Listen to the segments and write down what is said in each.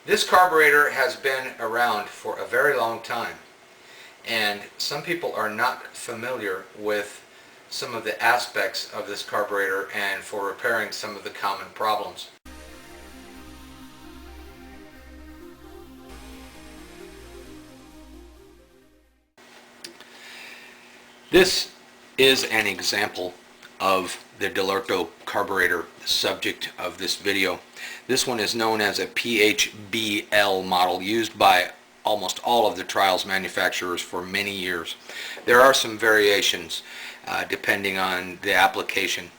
This carburetor has been around for a very long time, and some people are not familiar with some of the aspects of this carburetor and for repairing some of the common problems. This is an example of the Dellorto carburetor, the subject of this video. This one is known as a PHBL model, used by almost all of the trials manufacturers for many years. There are some variations depending on the application.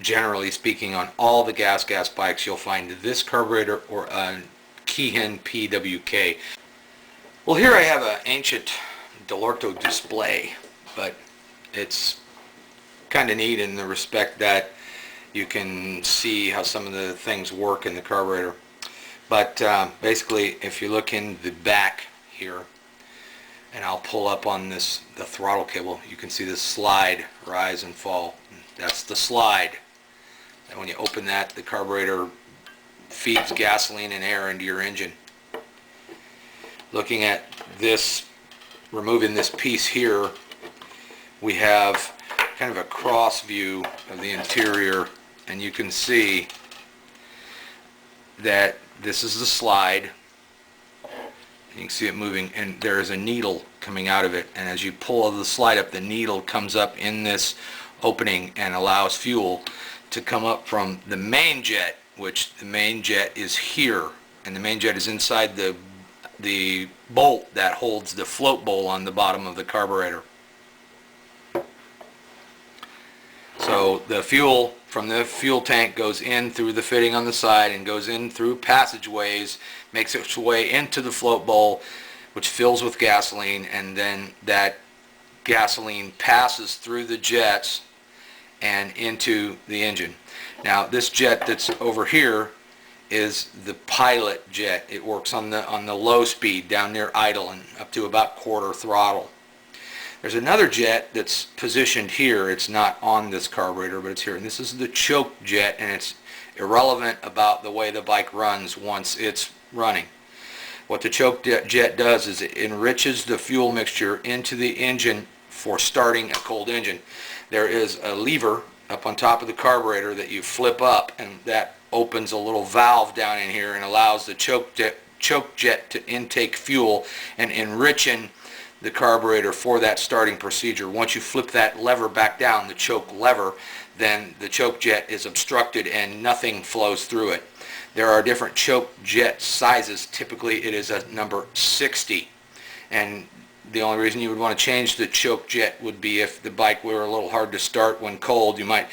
Generally speaking, on all the GasGas bikes you'll find this carburetor or a Keihin PWK. Well, here I have an ancient Dellorto display, but it's kind of neat in the respect that you can see how some of the things work in the carburetor. But basically, if you look in the back here, and I'll pull up on the throttle cable, you can see this slide rise and fall. That's the slide. And when you open that, the carburetor feeds gasoline and air into your engine. Looking at this, removing this piece here, we have kind of a cross view of the interior, and you can see that this is the slide. You can see it moving, and there is a needle coming out of it, and as you pull the slide up, the needle comes up in this opening and allows fuel to come up from the main jet, which the main jet is here, and the main jet is inside the bolt that holds the float bowl on the bottom of the carburetor. So the fuel from the fuel tank goes in through the fitting on the side and goes in through passageways, makes its way into the float bowl, which fills with gasoline, and then that gasoline passes through the jets and into the engine. Now this jet that's over here is the pilot jet. It works on the low speed down near idle and up to about quarter throttle. There's another jet that's positioned here. It's not on this carburetor, but it's here. And this is the choke jet, and it's irrelevant about the way the bike runs once it's running. What the choke jet does is it enriches the fuel mixture into the engine for starting a cold engine. There is a lever up on top of the carburetor that you flip up, and that opens a little valve down in here and allows the choke jet to intake fuel and enriching the carburetor for that starting procedure. Once you flip that lever back down, the choke lever, then the choke jet is obstructed and nothing flows through it. There are different choke jet sizes. Typically it is a number 60, and the only reason you would want to change the choke jet would be if the bike were a little hard to start when cold. You might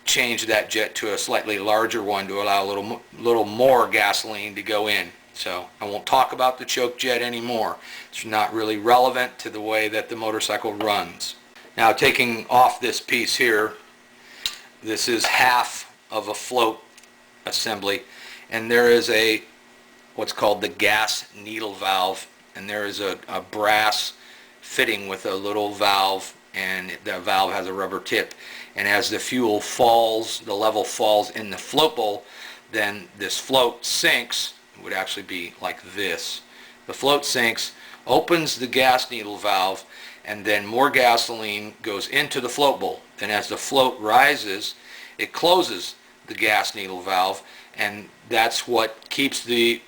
change that jet to a slightly larger one to allow a little more gasoline to go in. So I won't talk about the choke jet anymore. It's not really relevant to the way that the motorcycle runs. Now, taking off this piece here, this is half of a float assembly, and there is what's called the gas needle valve, and there is a brass fitting with a little valve, and the valve has a rubber tip, and as the fuel falls, the level falls in the float bowl, then this float sinks. Would actually be like this. The float sinks, opens the gas needle valve, and then more gasoline goes into the float bowl. Then as the float rises, it closes the gas needle valve, and that's what keeps the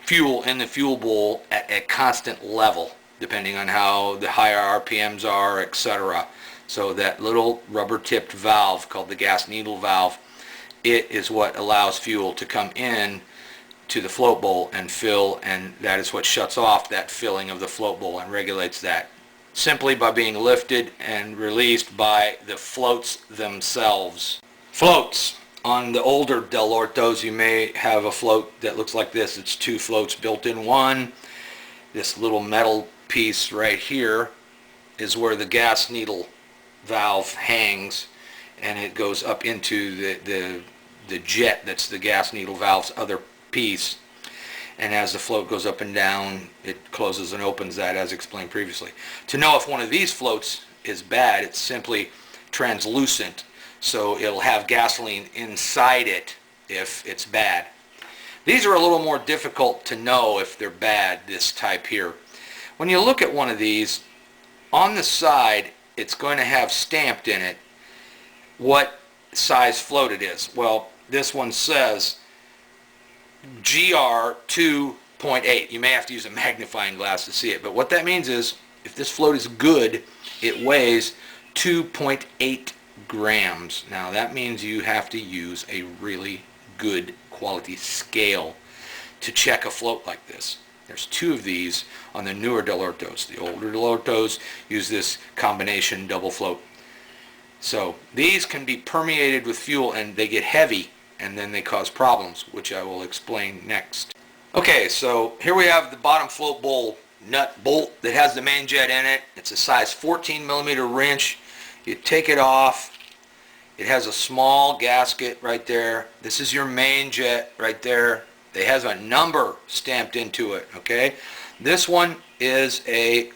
fuel in the fuel bowl at a constant level, depending on how the higher RPMs are, etc. So that little rubber tipped valve called the gas needle valve, it is what allows fuel to come in to the float bowl and fill, and that is what shuts off that filling of the float bowl and regulates that simply by being lifted and released by the floats themselves. Floats. On the older Dellortos, you may have a float that looks like this. It's two floats built in one. This little metal piece right here is where the gas needle valve hangs, and it goes up into the jet that's the gas needle valve's other piece, and as the float goes up and down, it closes and opens that, as explained previously. To know if one of these floats is bad, it's simply translucent, so it'll have gasoline inside it if it's bad. These are a little more difficult to know if they're bad, this type here. When you look at one of these, on the side, it's going to have stamped in it what size float it is. Well, this one says GR 2.8. You may have to use a magnifying glass to see it, but what that means is if this float is good, it weighs 2.8 grams. Now that means you have to use a really good quality scale to check a float like this. There's two of these on the newer Dellortos. The older Dellortos use this combination double float. So these can be permeated with fuel and they get heavy and then they cause problems, which I will explain next. Okay, so here we have the bottom float bowl nut bolt that has the main jet in it. It's a size 14 millimeter wrench. You take it off. It has a small gasket right there. This is your main jet right there. It has a number stamped into it, okay? This one is a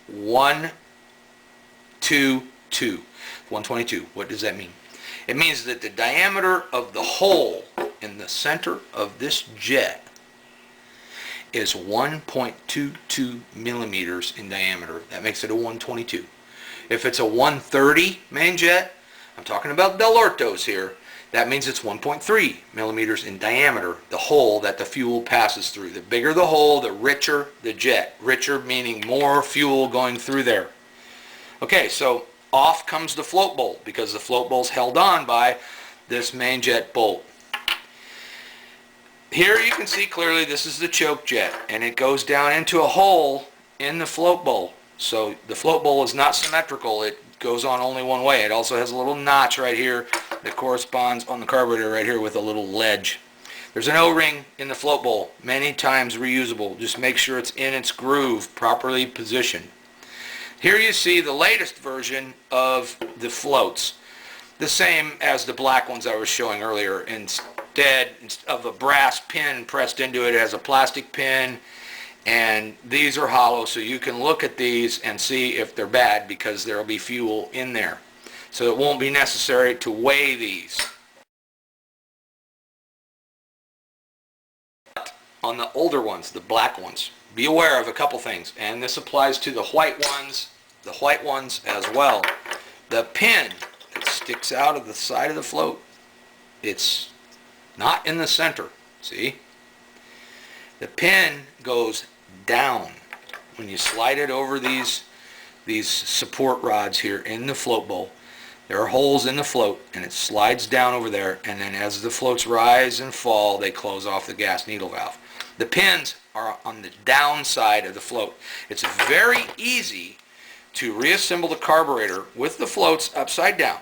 122. What does that mean? It means that the diameter of the hole in the center of this jet is 1.22 millimeters in diameter. That makes it a 122. If it's a 130 main jet, I'm talking about Dellortos here, that means it's 1.3 millimeters in diameter, the hole that the fuel passes through. The bigger the hole, the richer the jet. Richer meaning more fuel going through there. Okay, so off comes the float bolt because the float bolt's held on by this main jet bolt. Here you can see clearly this is the choke jet and it goes down into a hole in the float bowl. So the float bowl is not symmetrical. It goes on only one way. It also has a little notch right here that corresponds on the carburetor right here with a little ledge. There's an O-ring in the float bowl, many times reusable. Just make sure it's in its groove, properly positioned. Here you see the latest version of the floats, the same as the black ones I was showing earlier. Instead of a brass pin pressed into it, it has a plastic pin, and these are hollow, so you can look at these and see if they're bad because there will be fuel in there. So it won't be necessary to weigh these. On the older ones, the black ones, be aware of a couple things, and this applies to the white ones as well. The pin that sticks out of the side of the float, it's not in the center, see? The pin goes down when you slide it over these support rods here in the float bowl. There are holes in the float and it slides down over there, and then as the floats rise and fall, they close off the gas needle valve. The pins are on the down side of the float. It's very easy to reassemble the carburetor with the floats upside down.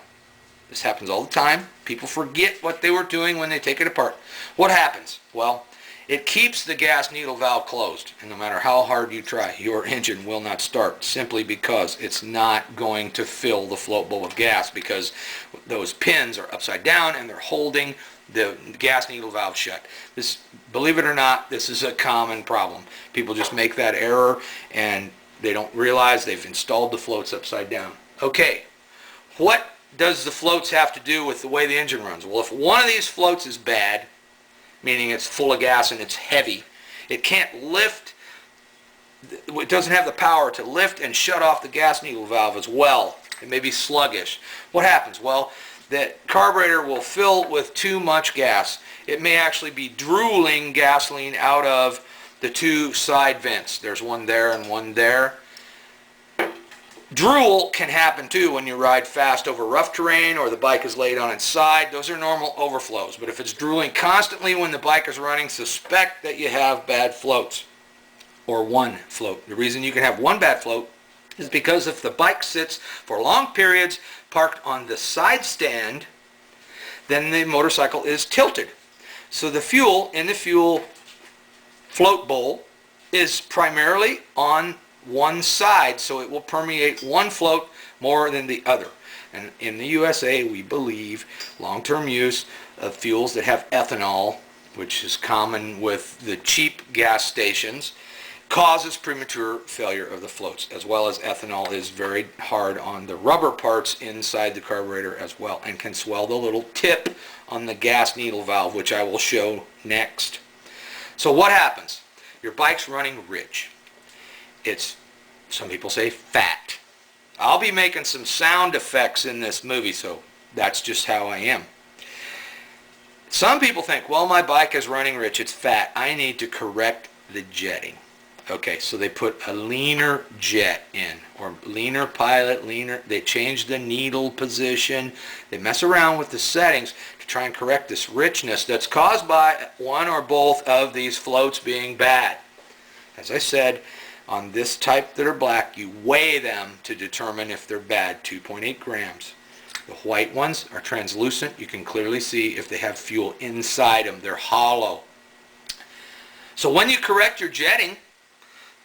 This happens all the time. People forget what they were doing when they take it apart. What happens? Well, it keeps the gas needle valve closed, and no matter how hard you try, your engine will not start simply because it's not going to fill the float bowl with gas because those pins are upside down and they're holding the gas needle valve shut. This, believe it or not, this is a common problem. People just make that error and they don't realize they've installed the floats upside down. Okay, what does the floats have to do with the way the engine runs? Well, if one of these floats is bad, meaning it's full of gas and it's heavy, it can't lift, it doesn't have the power to lift and shut off the gas needle valve as well. It may be sluggish. What happens? Well, the carburetor will fill with too much gas. It may actually be drooling gasoline out of the two side vents. There's one there and one there. Drool can happen too when you ride fast over rough terrain or the bike is laid on its side. Those are normal overflows. But if it's drooling constantly when the bike is running, suspect that you have bad floats or one float. The reason you can have one bad float is because if the bike sits for long periods parked on the side stand, then the motorcycle is tilted. So the fuel in the fuel float bowl is primarily on one side, so it will permeate one float more than the other. And in the USA, we believe long-term use of fuels that have ethanol, which is common with the cheap gas stations, causes premature failure of the floats, as well as ethanol is very hard on the rubber parts inside the carburetor as well, and can swell the little tip on the gas needle valve, which I will show next. So what happens? Your bike's running rich. It's, some people say, fat. I'll be making some sound effects in this movie, so that's just how I am. Some people think, well, my bike is running rich, it's fat, I need to correct the jetting. Okay, so they put a leaner jet in, or leaner pilot, leaner, they change the needle position, they mess around with the settings to try and correct this richness that's caused by one or both of these floats being bad. As I said, on this type that are black, you weigh them to determine if they're bad, 2.8 grams. The white ones are translucent. You can clearly see if they have fuel inside them. They're hollow. So when you correct your jetting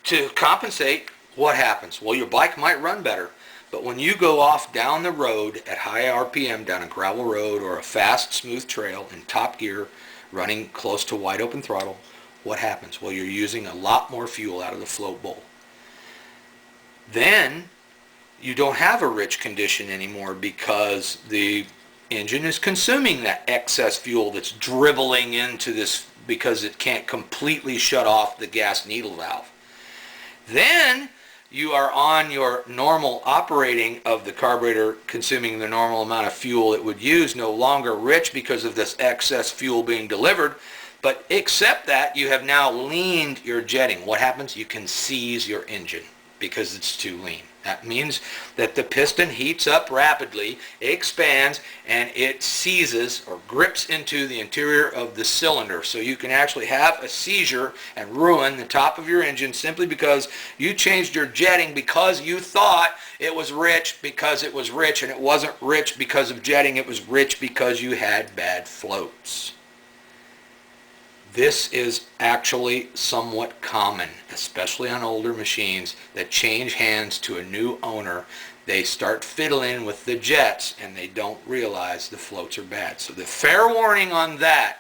to compensate, what happens? Well, your bike might run better, but when you go off down the road at high RPM, down a gravel road or a fast, smooth trail in top gear, running close to wide open throttle, what happens? Well, you're using a lot more fuel out of the float bowl. Then you don't have a rich condition anymore because the engine is consuming that excess fuel that's dribbling into this because it can't completely shut off the gas needle valve. Then you are on your normal operating of the carburetor, consuming the normal amount of fuel it would use, no longer rich because of this excess fuel being delivered. But except that, you have now leaned your jetting. What happens? You can seize your engine because it's too lean. That means that the piston heats up rapidly, expands, and it seizes or grips into the interior of the cylinder. So you can actually have a seizure and ruin the top of your engine simply because you changed your jetting because you thought it was rich because it was rich, and it wasn't rich because of jetting. It was rich because you had bad floats. This is actually somewhat common, especially on older machines that change hands to a new owner. They start fiddling with the jets and they don't realize the floats are bad. So the fair warning on that,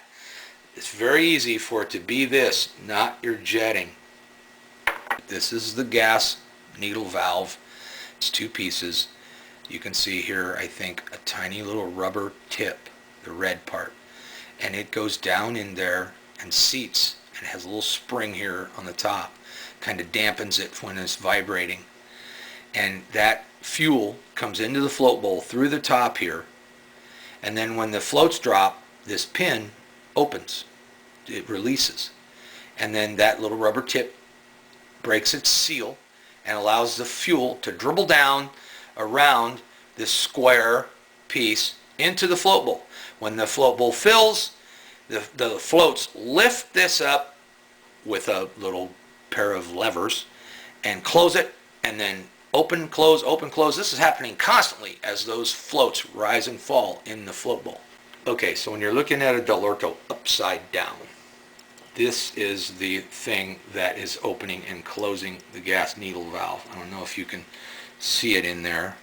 it's very easy for it to be this, not your jetting. This is the gas needle valve. It's two pieces. You can see here, I think, a tiny little rubber tip, the red part. And it goes down in there and seats, and it has a little spring here on the top, kind of dampens it when it's vibrating, and that fuel comes into the float bowl through the top here, and then when the floats drop, this pin opens, it releases, and then that little rubber tip breaks its seal and allows the fuel to dribble down around this square piece into the float bowl. When the float bowl fills, the floats lift this up with a little pair of levers and close it, and then open, close, open, close. This is happening constantly as those floats rise and fall in the float bowl. Okay, so when you're looking at a Dellorto upside down, this is the thing that is opening and closing the gas needle valve. I don't know if you can see it in there.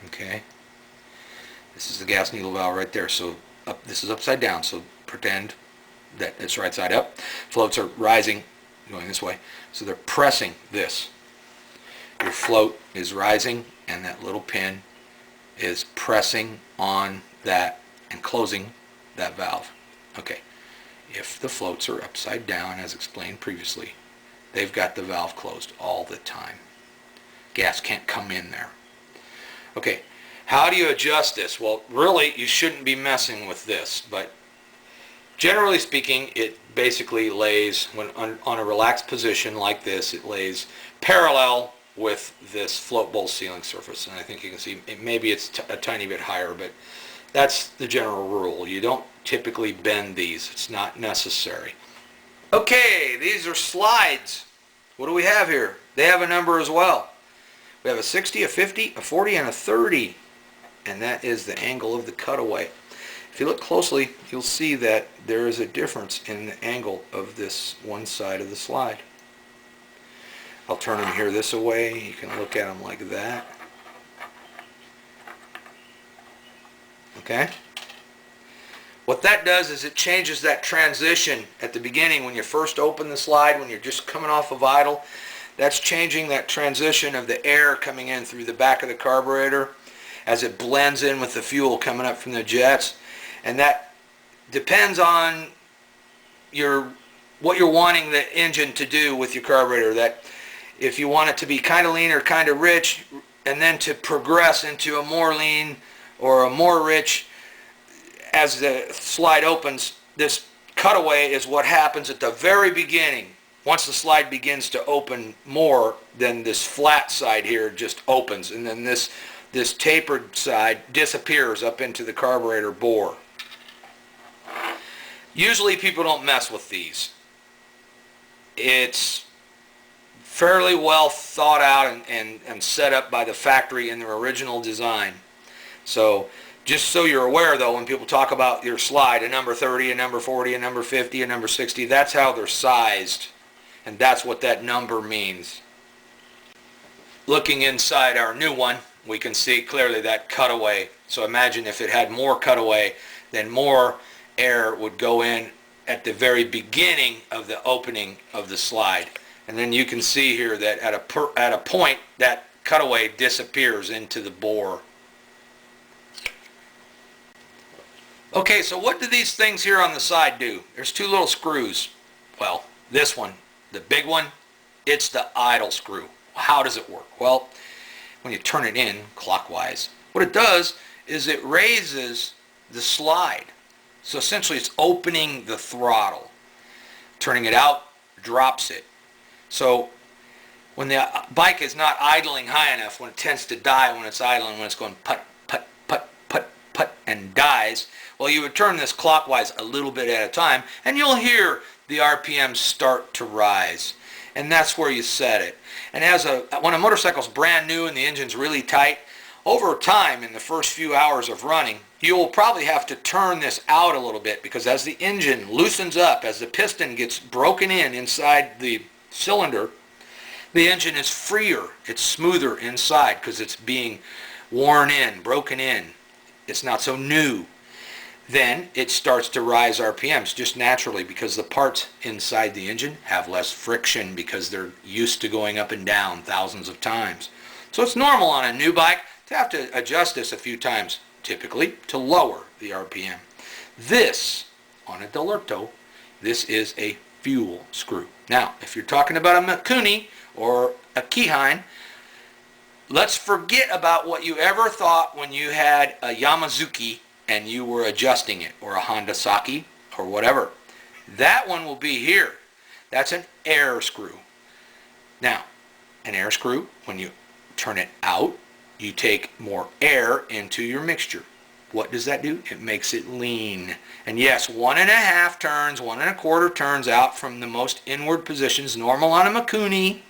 Okay, this is the gas needle valve right there. So this is upside down, so pretend that it's right side up. Floats are rising, going this way, so they're pressing this. Your float is rising and that little pin is pressing on that and closing that valve. Okay, if the floats are upside down, as explained previously, they've got the valve closed all the time. Gas can't come in there. Okay, how do you adjust this? Well, really, you shouldn't be messing with this, but generally speaking, it basically lays, when on a relaxed position like this, it lays parallel with this float bowl sealing surface. And I think you can see, maybe it's a tiny bit higher, but that's the general rule. You don't typically bend these. It's not necessary. Okay, these are slides. What do we have here? They have a number as well. We have a 60, a 50, a 40, and a 30. And that is the angle of the cutaway. If you look closely, you'll see that there is a difference in the angle of this one side of the slide. I'll turn them here this way. You can look at them like that. Okay? What that does is it changes that transition at the beginning when you first open the slide, when you're just coming off of idle. That's changing that transition of the air coming in through the back of the carburetor as it blends in with the fuel coming up from the jets. And that depends on what you're wanting the engine to do with your carburetor. That if you want it to be kind of lean or kind of rich, and then to progress into a more lean or a more rich as the slide opens, this cutaway is what happens at the very beginning. Once the slide begins to open more, then this flat side here just opens, and then this tapered side disappears up into the carburetor bore. Usually people don't mess with these. It's fairly well thought out and set up by the factory in their original design. So just so you're aware though, when people talk about your slide, a number 30, a number 40, a number 50, a number 60, that's how they're sized. And that's what that number means. Looking inside our new one, we can see clearly that cutaway. So imagine if it had more cutaway, then more air would go in at the very beginning of the opening of the slide. And then you can see here that at a point that cutaway disappears into the bore. Okay, so what do these things here on the side do? There's two little screws. Well, this one, the big one, it's the idle screw. How does it work? Well, when you turn it in clockwise, what it does is it raises the slide. So essentially it's opening the throttle. Turning it out drops it. So when the bike is not idling high enough, when it tends to die when it's idling, when it's going put, put, put, put, put, and dies, well, you would turn this clockwise a little bit at a time, and you'll hear the RPMs start to rise. And that's where you set it. And when a motorcycle's brand new and the engine's really tight, over time in the first few hours of running, you'll probably have to turn this out a little bit, because as the engine loosens up, as the piston gets broken in inside the cylinder, the engine is freer, it's smoother inside because it's being worn in, broken in. It's not so new. Then it starts to rise RPMs just naturally, because the parts inside the engine have less friction because they're used to going up and down thousands of times. So it's normal on a new bike to have to adjust this a few times, typically to lower the RPM. This, on a Dellorto, this is a fuel screw. Now, if you're talking about a Mikuni or a Keihin, let's forget about what you ever thought when you had a Yamazuki and you were adjusting it, or a Honda Saki, or whatever. That one will be here. That's an air screw. Now, an air screw, when you turn it out, you take more air into your mixture. What does that do? It makes it lean. And yes, 1.5 turns, 1.25 turns out from the most inward positions, normal on a Mikuni.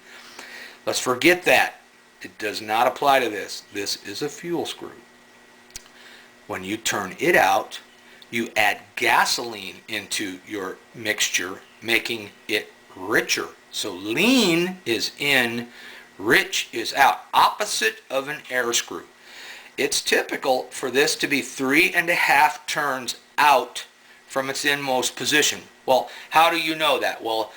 Let's forget that. It does not apply to this. This is a fuel screw. When you turn it out, you add gasoline into your mixture, making it richer. So lean is in, rich is out, opposite of an air screw. It's typical for this to be 3.5 turns out from its inmost position. Well, how do you know that? Well,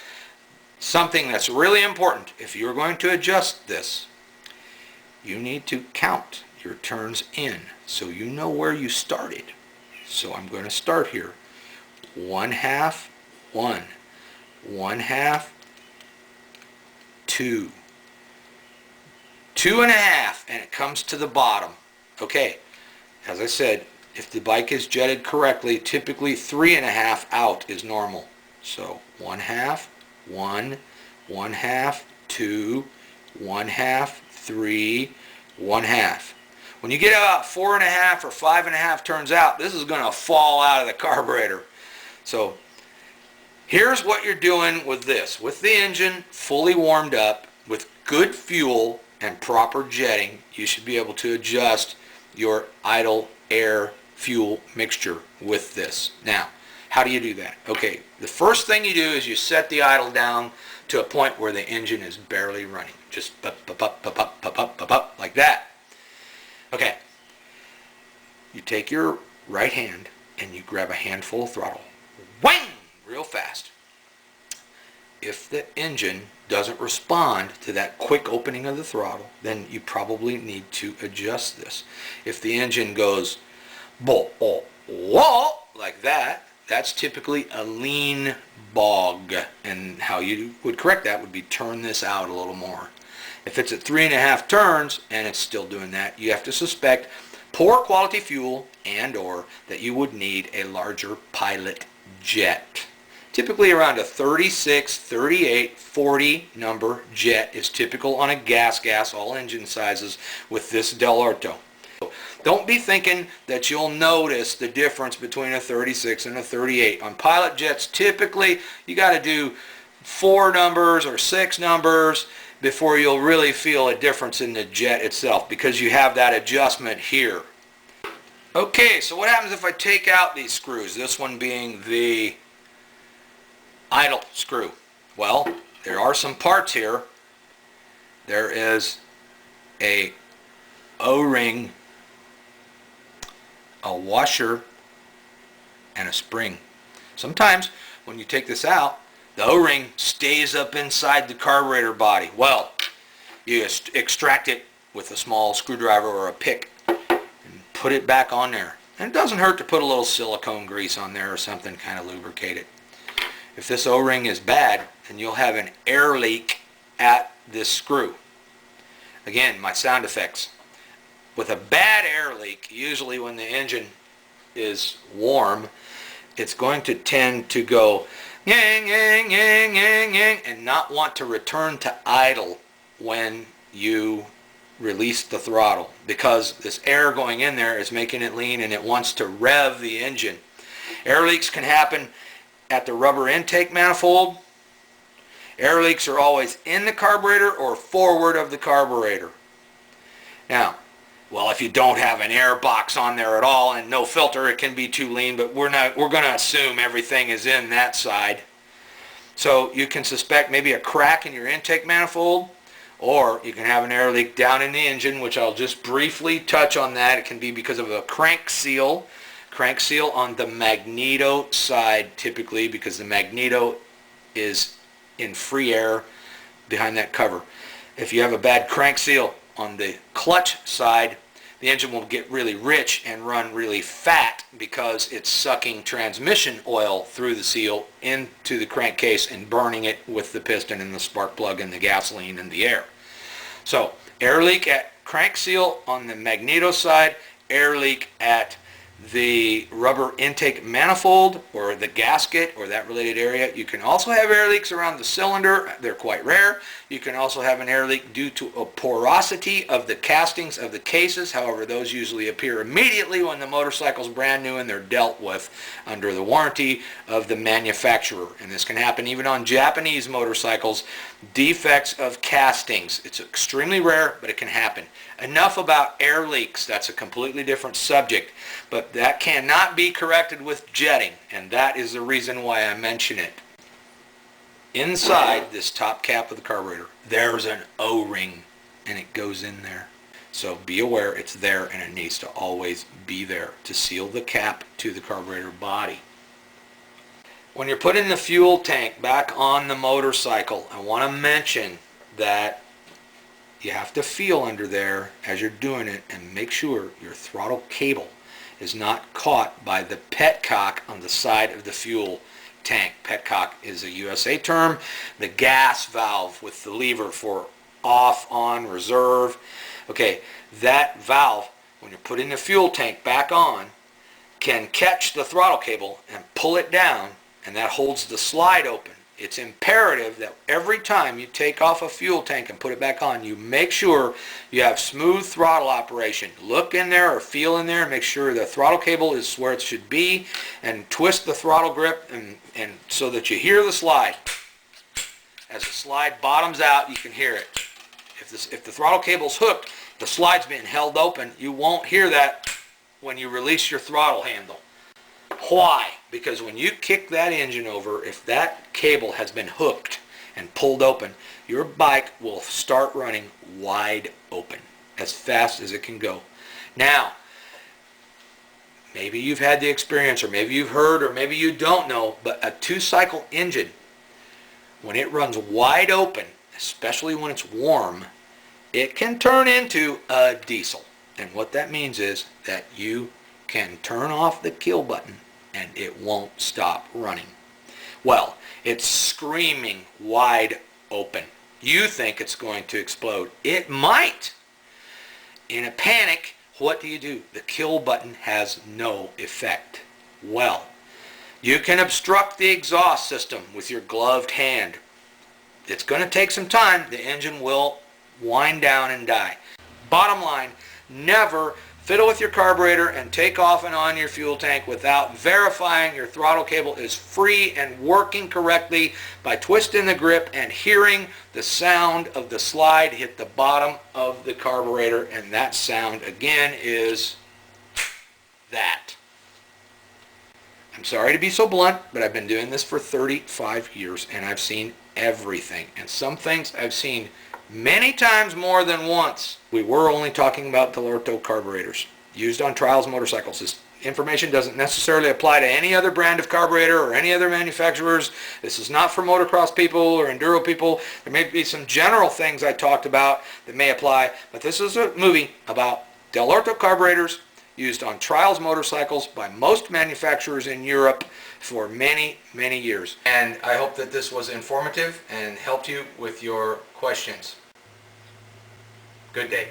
something that's really important, if you're going to adjust this, you need to count your turns in so you know where you started. So I'm going to start here. 1/2, 1, 1/2, 2, 2.5, and it comes to the bottom. Okay, as I said, if the bike is jetted correctly, typically 3.5 out is normal. So 1/2, 1, 1/2, 2, 1/2, 3, 1/2. When you get about 4.5 or 5.5 turns out, this is going to fall out of the carburetor. So here's what you're doing with this. With the engine fully warmed up, with good fuel and proper jetting, you should be able to adjust your idle air fuel mixture with this. Now, how do you do that? Okay, the first thing you do is you set the idle down to a point where the engine is barely running. Just up, like that. Okay, you take your right hand and you grab a handful of throttle. Whang! Real fast. If the engine doesn't respond to that quick opening of the throttle, then you probably need to adjust this. If the engine goes like that, that's typically a lean bog, and how you would correct that would be turn this out a little more. If it's at 3.5 turns and it's still doing that, you have to suspect poor quality fuel and or that you would need a larger pilot jet. Typically around a 36, 38, 40 number jet is typical on a GasGas, all engine sizes, with this Dellorto. Don't be thinking that you'll notice the difference between a 36 and a 38. On pilot jets, typically you got to do 4 numbers or 6 numbers before you'll really feel a difference in the jet itself, because you have that adjustment here. Okay, so what happens if I take out these screws, this one being the idle screw? Well, there are some parts here. There is a O-ring, a washer, and a spring. Sometimes when you take this out, the O-ring stays up inside the carburetor body. Well, you extract it with a small screwdriver or a pick and put it back on there. And it doesn't hurt to put a little silicone grease on there or something, kind of lubricate it. If this O-ring is bad, then you'll have an air leak at this screw. Again, my sound effects. With a bad air leak, usually when the engine is warm, it's going to tend to go yang, yang, yang, yang, yang, and not want to return to idle when you release the throttle, because this air going in there is making it lean and it wants to rev the engine. Air leaks can happen at the rubber intake manifold. Air leaks are always in the carburetor or forward of the carburetor. Now, well, if you don't have an air box on there at all and no filter, it can be too lean, but we're going to assume everything is in that side. So you can suspect maybe a crack in your intake manifold, or you can have an air leak down in the engine, which I'll just briefly touch on that. It can be because of a crank seal on the magneto side, typically, because the magneto is in free air behind that cover. If you have a bad crank seal on the clutch side, the engine will get really rich and run really fat because it's sucking transmission oil through the seal into the crankcase and burning it with the piston and the spark plug and the gasoline and the air. So, air leak at crank seal on the magneto side, air leak at the rubber intake manifold or the gasket or that related area. You can also have air leaks around the cylinder. They're quite rare. You can also have an air leak due to a porosity of the castings of the cases. However, those usually appear immediately when the motorcycle's brand new and they're dealt with under the warranty of the manufacturer. And this can happen even on Japanese motorcycles. Defects of castings. It's extremely rare, but it can happen. Enough about air leaks. That's a completely different subject. But that cannot be corrected with jetting, and that is the reason why I mention it. Inside this top cap of the carburetor, there's an O-ring, and it goes in there. So be aware it's there, and it needs to always be there to seal the cap to the carburetor body. When you're putting the fuel tank back on the motorcycle, I want to mention that you have to feel under there as you're doing it and make sure your throttle cable is not caught by the petcock on the side of the fuel tank. Petcock is a USA term. The gas valve with the lever for off, on, reserve. Okay, that valve, when you're putting the fuel tank back on, can catch the throttle cable and pull it down, and that holds the slide open. It's imperative that every time you take off a fuel tank and put it back on, you make sure you have smooth throttle operation. Look in there or feel in there and make sure the throttle cable is where it should be, and twist the throttle grip and so that you hear the slide. As the slide bottoms out, you can hear it. If the throttle cable's hooked, the slide's being held open, you won't hear that when you release your throttle handle. Why? Because when you kick that engine over, if that cable has been hooked and pulled open, your bike will start running wide open as fast as it can go. Now, maybe you've had the experience, or maybe you've heard, or maybe you don't know, but a 2-cycle engine, when it runs wide open, especially when it's warm, it can turn into a diesel. And what that means is that you can turn off the kill button and it won't stop running. Well, it's screaming wide open. You think it's going to explode. It might. In a panic, what do? The kill button has no effect. Well, you can obstruct the exhaust system with your gloved hand. It's going to take some time. The engine will wind down and die. Bottom line, never fiddle with your carburetor and take off and on your fuel tank without verifying your throttle cable is free and working correctly by twisting the grip and hearing the sound of the slide hit the bottom of the carburetor. And that sound, again, is that. I'm sorry to be so blunt, but I've been doing this for 35 years and I've seen everything. And some things I've seen many times more than once. We were only talking about Dellorto carburetors used on trials motorcycles. This information doesn't necessarily apply to any other brand of carburetor or any other manufacturers. This is not for motocross people or enduro people. There may be some general things I talked about that may apply, but this is a movie about Dellorto carburetors used on trials motorcycles by most manufacturers in Europe for many, many years. And I hope that this was informative and helped you with your questions. Good day.